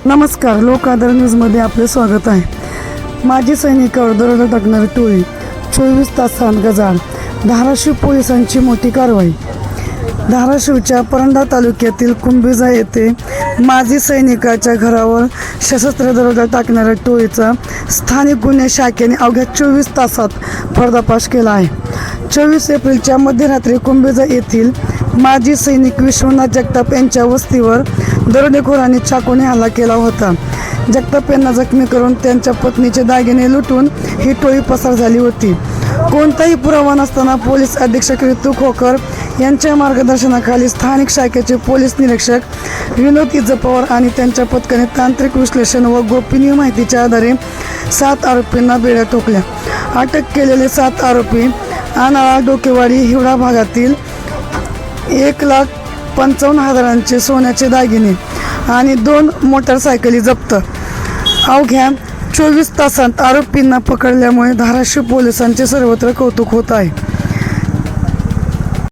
नमस्कार, लोक आदर न्यूजमध्ये आपले स्वागत आहे. माजी सैनिकावर दरोडा टाकणारी टोळी, 24 तासांत गजाआड. धाराशिव पोलिसांची मोठी कारवाई. धाराशिवच्या परंडा तालुक्यातील कुंभिजा येथे माजी सैनिकाच्या घरावर सशस्त्र दरोडा टाकणाऱ्या टोळीचा स्थानिक गुन्हे शाखेने अवघ्या 24 तासात पर्दाफाश केला आहे. 24 एप्रिलच्या मध्यरात्री कुंभिजा येथील माजी सैनिक विश्वनाथ जगताप यांच्या वस्तीवर दरोडेखोरांनी चाकूने हल्ला केला होता. जगताप यांना जखमी करून त्यांच्या पत्नीचे दागिने लुटून ही टोळी पसार झाली होती. कोणताही पुरावा नसताना पोलीस अधीक्षक ऋतू खोकर यांच्या मार्गदर्शनाखाली स्थानिक शाखेचे पोलीस निरीक्षक विनोद इजपवार आणि त्यांच्या पथकाने तांत्रिक विश्लेषण व गोपनीय माहितीच्या आधारे 7 आरोपींना बेड्या ठोकल्या. अटक केलेले 7 आरोपी आनाळा, डोकेवाडी, हिवडा भागातील 1,55,000चे सोन्याचे दागिने आणि 2 मोटारसायकली जप्त. अवघ्या 24 तासांत आरोपींना पकडल्यामुळे धाराशिव पोलिसांचे सर्वत्र कौतुक होत आहे.